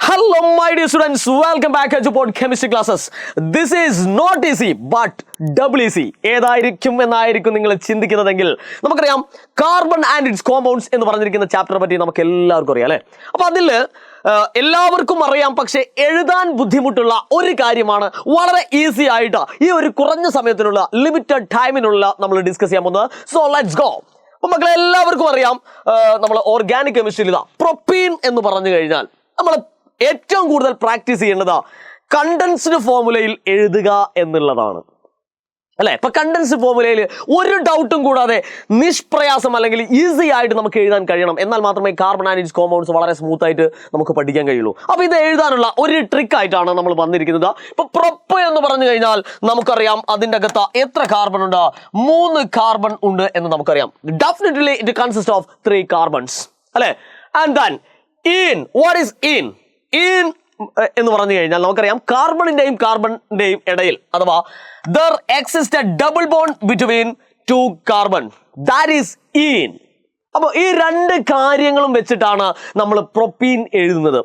Hello my dear students, welcome back to Pod Chemistry classes. This is not easy but double easy. ഏതായിരിക്കും എന്നായിരിക്കും നിങ്ങൾ ചിന്തിക്കുന്നതെങ്കിൽ നമുക്കറിയാം carbon and it's compounds എന്ന് പറഞ്ഞിരിക്കുന്ന ചാപ്റ്ററെ പറ്റി നമുക്ക് എല്ലാവർക്കും അറിയാം അല്ലേ. അപ്പോൾ അതിൽ എല്ലാവർക്കും അറിയാം, പക്ഷേ എഴുതാൻ ബുദ്ധിമുട്ടുള്ള ഒരു കാര്യമാണ് വളരെ ഈസി ആയിട്ട് ഈ ഒരു കുറഞ്ഞ സമയത്തിനുള്ള ലിമിറ്റഡ് ടൈമിനുള്ള നമ്മൾ ഡിസ്കസ് ചെയ്യാൻ പോകുന്നത്. So let's go. അപ്പോൾ മക്കളെ എല്ലാവർക്കും അറിയാം, നമ്മൾ ഓർഗാനിക് കെമിസ്ട്രിയിൽ പ്രൊപ്പീൻ എന്ന് പറഞ്ഞു കഴിഞ്ഞാൽ നമ്മൾ ഏറ്റവും കൂടുതൽ പ്രാക്ടീസ് ചെയ്യേണ്ടത് കണ്ടൻസ്ഡ് ഫോർമുലയിൽ എഴുതുക എന്നുള്ളതാണ് അല്ലേ. ഇപ്പൊ കണ്ടൻസ്ഡ് ഫോർമുലയിൽ ഒരു ഡൗട്ടും കൂടാതെ നിഷ്പ്രയാസം അല്ലെങ്കിൽ ഈസി ആയിട്ട് നമുക്ക് എഴുതാൻ കഴിയണം. എന്നാൽ മാത്രമേ കാർബൺ ആൻഡ് ഇറ്റ്സ് കോമ്പൗണ്ട്സ് വളരെ സ്മൂത്ത് ആയിട്ട് നമുക്ക് പഠിക്കാൻ കഴിയുള്ളൂ. അപ്പൊ ഇത് എഴുതാനുള്ള ഒരു ട്രിക്ക് ആയിട്ടാണ് നമ്മൾ വന്നിരിക്കുന്നത്. ഇപ്പൊ പ്രൊപ്പ് എന്ന് പറഞ്ഞു കഴിഞ്ഞാൽ നമുക്കറിയാം അതിൻ്റെ അകത്ത് എത്ര കാർബൺ ഉണ്ട്? 3 കാർബൺ ഉണ്ട് എന്ന് നമുക്കറിയാം. Definitely it consist of 3 carbons അല്ലെ. And then in what is in എന്ന് പറഞ്ഞു കഴിഞ്ഞാൽ നമുക്കറിയാം കാർബണിന്റെയും കാർബണിന്റെയും ഇടയിൽ അഥവാ there exists a double bond between 2 carbon, that is in. അപ്പോൾ ഈ രണ്ട് കാര്യങ്ങളും വെച്ചിട്ടാണ് നമ്മൾ പ്രൊപ്പീൻ എഴുതുന്നത്.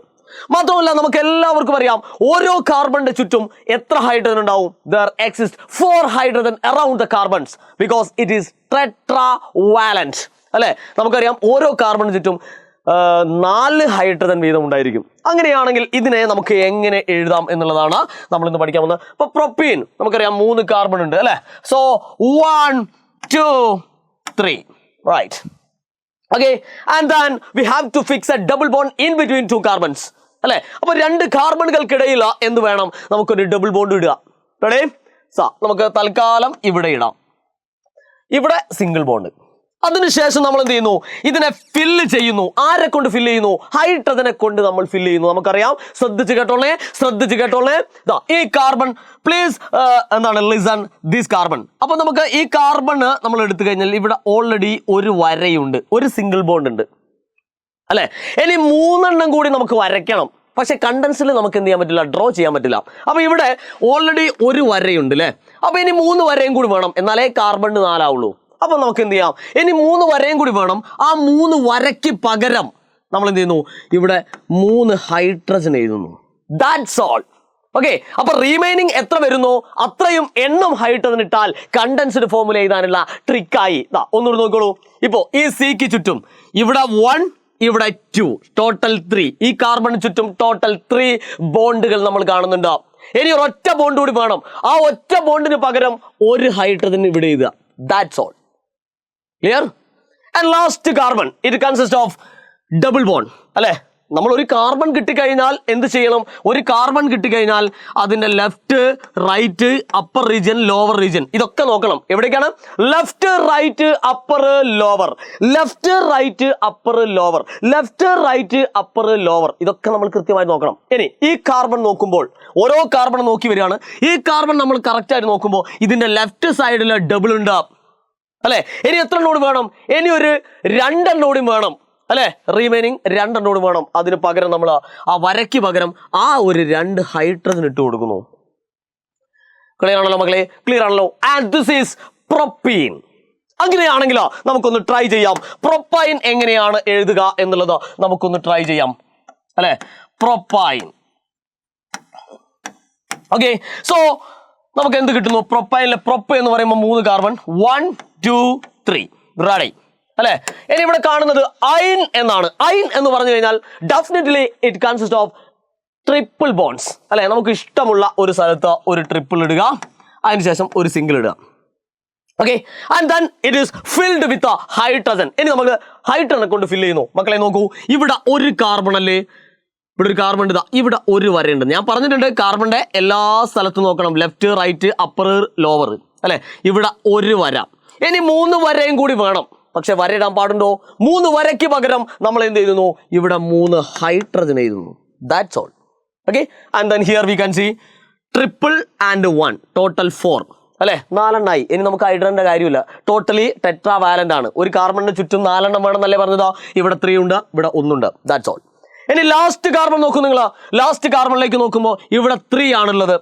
മാത്രമല്ല നമുക്ക് എല്ലാവർക്കും അറിയാം ഓരോ കാർബണിന്റെ ചുറ്റും എത്ര ഹൈഡ്രജൻ ഉണ്ടാവും? there exists 4 hydrogen around the carbons because it is tetravalent അല്ലെ. നമുക്കറിയാം ഓരോ കാർബണിന് ചുറ്റും 4 ഹൈഡ്രജൻ വീതം ഉണ്ടായിരിക്കും. അങ്ങനെയാണെങ്കിൽ ഇതിനെ നമുക്ക് എങ്ങനെ എഴുതാം എന്നുള്ളതാണ് നമ്മൾ ഇന്ന് പഠിക്കാൻ പോകുന്നത്. ഇപ്പൊ പ്രൊപ്പീൻ നമുക്കറിയാം 3 കാർബൺ ഉണ്ട് അല്ലെ. So 1 2 3 right. Okay, and then we have to fix a double bond in between 2 carbons അല്ലെ. അപ്പൊ 2 കാർബണുകൾക്കിടയിൽ എന്ത് വേണം? നമുക്കൊരു ഡബിൾ ബോണ്ട് ഇടുക. റെഡി? നമുക്ക് തൽക്കാലം ഇവിടെ ഇടാം. ഇവിടെ സിംഗിൾ ബോണ്ട്. അതിനുശേഷം നമ്മൾ എന്ത് ചെയ്യുന്നു? ഇതിനെ ഫില്ല് ചെയ്യുന്നു. ആരെ കൊണ്ട് ഫില്ല് ചെയ്യുന്നു? ഹൈഡ്രജനെ കൊണ്ട് നമ്മൾ ഫില്ല് ചെയ്യുന്നു. നമുക്കറിയാം, ശ്രദ്ധിച്ച് കേട്ടോളേ. ഈ കാർബൺ പ്ലീസ് എന്താണ് ലിസൺ ദിസ് കാർബൺ. അപ്പൊ നമുക്ക് ഈ കാർബൺ നമ്മൾ എടുത്തു കഴിഞ്ഞാൽ ഇവിടെ ഓൾറെഡി ഒരു വരയുണ്ട്, ഒരു സിംഗിൾ ബോണ്ട് ഉണ്ട് അല്ലെ. ഇനി 3 എണ്ണം കൂടി നമുക്ക് വരയ്ക്കണം. പക്ഷെ കണ്ടൻസിൽ നമുക്ക് എന്ത് ചെയ്യാൻ പറ്റില്ല, ഡ്രോ ചെയ്യാൻ പറ്റില്ല. അപ്പൊ ഇവിടെ ഓൾറെഡി ഒരു വരയുണ്ട് അല്ലെ. അപ്പൊ ഇനി 3 വരയും കൂടി വേണം, എന്നാലേ കാർബൺ 4 ആവുള്ളൂ. അപ്പൊ നമുക്ക് എന്ത് ചെയ്യാം? ഇനി 3 വരയും കൂടി വേണം. ആ 3 വരയ്ക്ക് പകരം നമ്മൾ എന്ത് ചെയ്യുന്നു? ഇവിടെ 3 ഹൈഡ്രജൻ എഴുതുന്നു. That's all. ഓക്കെ, അപ്പൊ റിമൈനിങ് എത്ര വരുന്നു അത്രയും എണ്ണം ഹൈഡ്രജൻ ഇട്ടാൽ കണ്ടൻസ്ഡ് ഫോർമുല എഴുതാനുള്ള ട്രിക്കായി. ഒന്നുകൂടി നോക്കോളൂ. ഇപ്പോ ഈ സിക്ക് ചുറ്റും ഇവിടെ 1 ഇവിടെ 2 ടോട്ടൽ 3. ഈ കാർബണിന് ചുറ്റും ടോട്ടൽ 3 ബോണ്ടുകൾ നമ്മൾ കാണുന്നുണ്ട്. ഇനി ഒരൊറ്റ ബോണ്ട് കൂടി വേണം. ആ ഒറ്റ ബോണ്ടിന് പകരം ഒരു ഹൈഡ്രജൻ ഇവിടെ എഴുതുക. That's all. Clear? And last carbon it consist of double bond അല്ലെ. നമ്മൾ ഒരു കാർബൺ കിട്ടിക്കഴിഞ്ഞാൽ എന്ത് ചെയ്യണം? ഒരു കാർബൺ കിട്ടിക്കഴിഞ്ഞാൽ അതിന്റെ left right upper region lower region ഇതൊക്കെ നോക്കണം. എവിടേക്കാണ്? Left right upper lower, left right upper lower, left right upper lower ഇതൊക്കെ നമ്മൾ കൃത്യമായി നോക്കണം. ഇനി ഈ കാർബൺ നോക്കുമ്പോൾ ഓരോ കാർബൺ നോക്കി വരികയാണ്. ഈ കാർബൺ നമ്മൾ കറക്റ്റ് ആയിട്ട് നോക്കുമ്പോൾ ഇതിന്റെ ലെഫ്റ്റ് സൈഡിൽ ഡബിൾ ഉണ്ട് അല്ലെ. ഇനി എത്ര എണ്ണോട് വേണം? ഇനി ഒരു 2 എണ്ണോടും വേണം അല്ലെ. റിമൈനിങ് 2 എണ്ണോട് വേണം. അതിന് പകരം നമ്മൾ ആ വരയ്ക്ക് പകരം ആ ഒരു 2 ഹൈഡ്രജൻ ഇട്ട് കൊടുക്കുന്നു. ക്ലിയർ ആണല്ലോ മക്കളെ? ക്ലിയർ ആണല്ലോ? And this is propene. അങ്ങനെയാണെങ്കിലോ നമുക്കൊന്ന് ട്രൈ ചെയ്യാം. പ്രൊപ്പൈൻ എങ്ങനെയാണ് എഴുതുക എന്നുള്ളത് നമുക്കൊന്ന് ട്രൈ ചെയ്യാം അല്ലെ. പ്രൊപ്പൈൻ. ഓക്കെ, സോ നമുക്ക് എന്ത് കിട്ടുന്നു? പ്രൊപ്പൈനിലെ പ്രൊപ്പ് എന്ന് പറയുമ്പോൾ 3 കാർബൺ 1 2 3 റെഡി അല്ലെ. ഇനി ഇവിടെ കാണുന്നത് അയൺ എന്നാണ്. അയൺ എന്ന് പറഞ്ഞു കഴിഞ്ഞാൽ definitely it consist of triple bonds അല്ലെ. നമുക്ക് ഇഷ്ടമുള്ള ഒരു സ്ഥലത്ത് ഒരു ട്രിപ്പിൾ ഇടുക, അതിനുശേഷം ഒരു സിംഗിൾ ഇടുക. Okay, and then it is filled with hydrogen. ഇനി നമുക്ക് ഹൈഡ്രജനെ കൊണ്ട് ഫില്ല് ചെയ്യുന്നു. മക്കളെ നോക്കൂ, ഇവിടെ ഒരു കാർബൺ അല്ലേ, ഇവിടെ ഒരു കാർബൺ ഉണ്ട്, ഇവിടെ ഒരു വരയുണ്ട്. ഞാൻ പറഞ്ഞിട്ടുണ്ട് കാർബണിന്റെ എല്ലാ സ്ഥലത്തും നോക്കണം, ലെഫ്റ്റ് റൈറ്റ് അപ്പർ ലോവർ അല്ലെ. ഇവിടെ ഒരു വര. ഇനി 3 വരയും കൂടി വേണം. പക്ഷെ വര ഇടാൻ പാടുണ്ടോ? 3 വരയ്ക്ക് പകരം നമ്മൾ എന്ത് എഴുതുന്നു? ഇവിടെ 3 ഹൈഡ്രജൻ എഴുതുന്നു. That's all. Okay, and then here we can see triple and 1 total 4 അല്ലെ. 4 എണ്ണമായി. ഇനി നമുക്ക് ഹൈഡ്രജന്റെ കാര്യമില്ല, ടോട്ടലി ടെട്രാവാലന്റ് ആണ്. ഒരു കാർബണിന് ചുറ്റും 4 എണ്ണം വേണമെന്നല്ലേ പറഞ്ഞതോ? ഇവിടെ 3 ഉണ്ട്, ഇവിടെ 1 ഉണ്ട്. That's all. ഇനി ലാസ്റ്റ് കാർബൺ നോക്കൂ നിങ്ങൾ. ലാസ്റ്റ് കാർബണിലേക്ക് നോക്കുമ്പോൾ ഇവിടെ 3 ആണുള്ളത്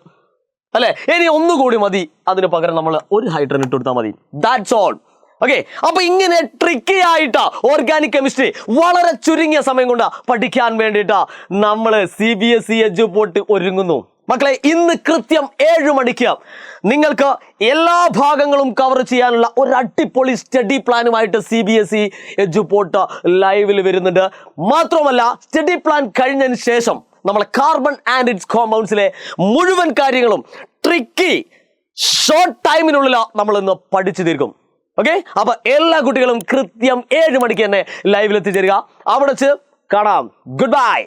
അല്ലെ. ഇനി ഒന്നുകൂടി മതി. അതിന് പകരം നമ്മൾ ഒരു ഹൈഡ്രജൻ ഇട്ട് കൊടുത്താൽ മതി. That's all. ഓക്കെ, അപ്പൊ ഇങ്ങനെ ട്രിക്കി ആയിട്ട് ഓർഗാനിക് കെമിസ്ട്രി വളരെ ചുരുങ്ങിയ സമയം കൊണ്ട് പഠിക്കാൻ വേണ്ടിയിട്ട് നമ്മൾ CBSE എഡ്യൂപോർട്ട് ഒരുങ്ങുന്നു. മക്കളെ, ഇന്ന് കൃത്യം 7 മണിക്ക് നിങ്ങൾക്ക് എല്ലാ ഭാഗങ്ങളും കവർ ചെയ്യാനുള്ള ഒരു അടിപൊളി സ്റ്റഡി പ്ലാനുമായിട്ട് CBSE എഡ്യൂപോർട്ട് ലൈവിൽ വരുന്നുണ്ട്. മാത്രമല്ല, സ്റ്റഡി പ്ലാൻ കഴിഞ്ഞതിന് ശേഷം നമ്മൾ കാർബൺ ആൻഡ് ഇറ്റ്സ് കോമ്പൗണ്ട്സിലെ മുഴുവൻ കാര്യങ്ങളും ട്രിക്കി ഷോർട്ട് ടൈമിനുള്ളിൽ നമ്മൾ ഇന്ന് പഠിച്ചു തീർക്കും. ഓക്കെ, അപ്പൊ എല്ലാ കുട്ടികളും കൃത്യം 7 മണിക്ക് തന്നെ ലൈവിൽ എത്തിച്ചേരുക. അവിടെ വെച്ച് കാണാം. Good bye.